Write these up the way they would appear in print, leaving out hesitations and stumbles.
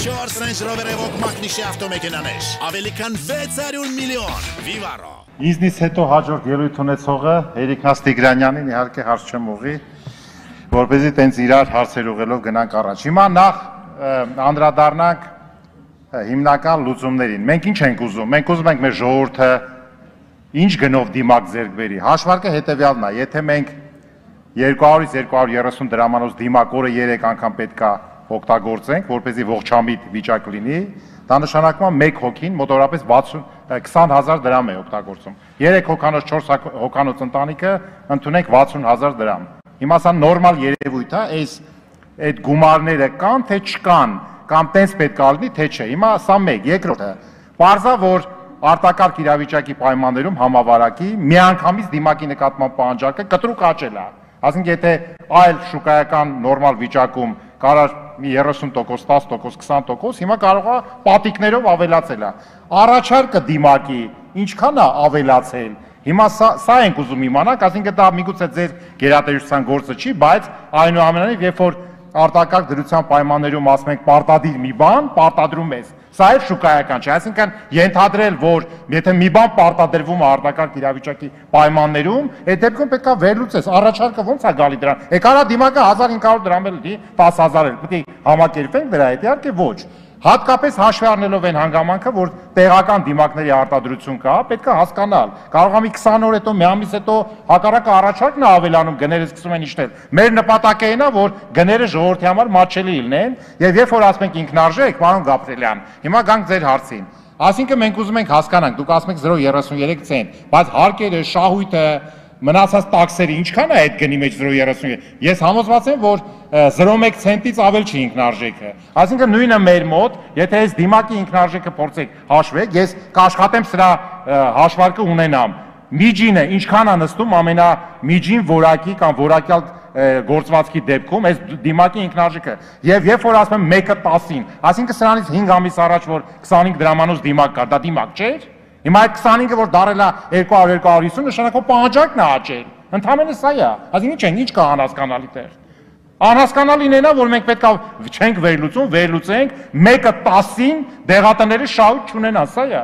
4 Range Rover Evoque մակնիշի ավտոմեքենաներ, ավելի քան 600 միլիոն, Vivaro։ Ինձնից հետո հաջորդ ելույթ ունեցողը Երիկնաս Տիգրանյանին իհարկե հարց չեմ ուղի, որպեսզի տենց իրար հարցեր ուղղելով գնանք առաջ։ Հիմա նախ անդրադառնանք հիմնական լուծումներին։ Մենք ինչ ենք ուզում։ Մենք ուզում ենք մեր ժողովուրդը ինչ գնով դիմակ ձեռք բերի։ Հաշվարկը հետևյալն է, եթե մենք 200-ից 230 դրամանոց դիմակ օրը 3 անգամ պետքա օգտագործենք, որպեսզի ողջամիտ վիճակ լինի, դա նշանակում է 1 հոգին մոտավորապես 20,000 դրամ է օգտագործում։ 3 հոգանոց 4 հոգանոց ընտանիքը ընդունենք 60,000 դրամ։ Հիմա սա նորմալ երևույթ է, այդ գումարները կան թե չկան, կամ տենց պետք է լինի թե չէ։ Հիմա սա մեկ, երկրորդը, պարզա որ արտակարգ իրավիճակի պայմաններում համավարակի միանգամից դիմակի նկատմամբ պահանջարկը կտրուկ աճել է։ Այսինքն եթե այլ շուկայական նորմալ վիճակում կարար մի 30%, 10%, 20%, հիմա կարող է պատիկներով ավելացել է։ Առաջարկը դիմակի ինչքան է ավելացել։ Հիմա սա ենք ուզում իմանանք, այսինքն դա միգուցե ձեր գերատեսչության գործը չի, բայց այնուամենայնիվ երբ որ արտակարգ դրության պայմաններում ասում ենք պարտադիր մի բան, պարտադրում ես։ Սա էլ շուկայական չէ, այսինքն ենթադրել, որ եթե մի բան պարտադրվում է արտակարգ իրավիճակի պայմաններում, այդ դեպքում պետք է վերլուծես, առաջարկը ո՞նց է գալի դրան։ Եկարա դիմակը 1500 դրամ էլ լինի, 10,000 էլ, պետք է համակերպենք դրա հետ, իհարկե ոչ։ Հատկապես հաշվի առնելով այն հանգամանքը, որ տեղական դիմակների արտադրություն կա, պետք է հասկանալ։ Կարող է մի 20 օր հետո, մի ամիս հետո հակառակը առաջարկն է ավելանում, գները սկսում են իջնել։ Մեր նպատակը այն է, որ գները ժողովրդի համար մատչելի լինեն, եւ երբ որ ասում ենք ինքնարժեք, պարոն Գաբրելյան, հիմա գանք ձեր հարցին։ Այսինքն մենք ուզում ենք հասկանանք, դուք ասում եք 0.33 ցենտ, բայց հարկերը, շահույթը, մնացած տաքսերը ինչքան է այդ գնի մեջ 0.33։ Ես համոզված եմ, որ 0.1 ցենտից ավել չի ինքնարժեքը։ Այսինքն նույնը մեր մոտ, եթե այս դիմակի ինքնարժեքը փորձեք հաշվեք, ես կաշխատեմ սրա հաշվարկը ունենամ։ Միջինը ինչքան է նստում ամենամիջին որակի կամ որակյալ գործվածքի դեպքում այս դիմակի ինքնարժեքը։ Եվ երբ որ ասում եմ 1-10-ին, այսինքն սրանից 5 ամիս առաջ որ 25 դրամանոց դիմակ կար, դա դիմակ չէր։ Հիմա այդ 25-ը որ դարել է 200-250, նշանակում պահանջարկն է աճել։ Ընդհանրապես սա է։ Այսինքն ինչ կա անհասկանալի տեղ։ Անհասկանալին այն է, որ մենք պետք է չենք վերլուծենք 1-10-ին դեղատները շահույթ չունենան, սա է։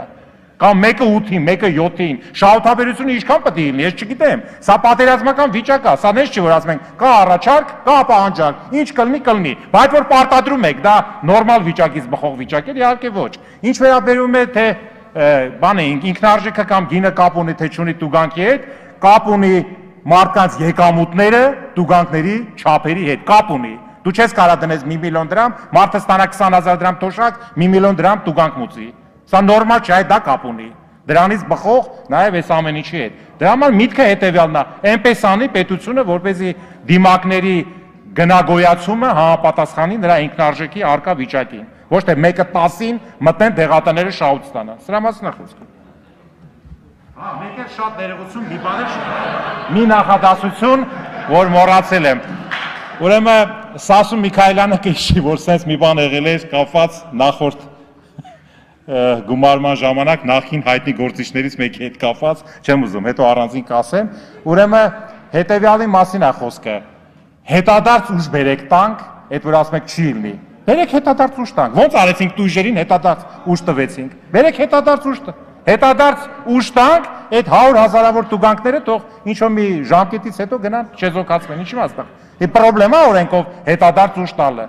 Կամ 1-8-ին, 1-7-ին, շահութաբերությունը ինչքան պետք է լինի, ես չգիտեմ։ Սա պատերազմական վիճակ է, սա նես չի որ ասում ենք, կա առաջարկ, կա պահանջարկ, ինչ կլինի։ Բայց որ պարտադրում եք, դա նորմալ վիճակից բխող վիճակ է, իհարկե ոչ։ Ինչ վերաբերում է թե բանը ինքնարժեքը կամ գինը կապ ունի թե չունի տուգանքի հետ, կապ ունի մարդկանց եկամուտները տուգանքների չափերի հետ, կապ ունի։ Դու չես կարա դնես 1 միլիոն դրամ, մարդը ստանա 20,000 դրամ թոշակ, 1 միլիոն դրամ տուգանք մուծի։ Սա նորմալ չէ, դա կապ ունի։ Դրանից բխող նաև այս ամեն ինչի հետ։ Դրա համար միտքը հետևյալն է, այնպես անի պետությունը, որպեսզի դիմակների գնագոյացումը համապատասխանի նրա ինքնարժեքի արկա վիճակին։ Ոչ թե 1-10-ին մտնեն դեղատները շահույթ ստանան։ Սրա մասին է խոսքը։ Հա, մեկ էլ շատ ներողություն, մի բան մի նախադասություն, որ մոռացել եմ։ Ուրեմն Սասուն Միքայելյանը կհիշի, որ sense մի բան եղել էր կապված նախորդ գումարման ժամանակ նախին հայտնի գործիչներից մեկի հետ կապված, չեմ ուզում, հետո առանձին կասեմ։ Ուրեմն հետևյալի մասին է խոսքը։ Հետադարձ ուժ բերեք տանք, այդ որ ասում եք չի լինի։ Բերեք հետադարձ ուժ տանք։ Ոնց արեցինք տույժերին հետադարձ ուժ տվեցինք։ Բերեք հետադարձ ուժ տանք։ Հետադարձ ուժ տանք, այդ 100,000-ավոր տուգանքները թող ինչ-որ մի ժամկետից հետո գնան չեզոքացվեն, ինչի՞ մասնակ։ Պրոբլեմա օրենքով հետադարձ ուժ տալը։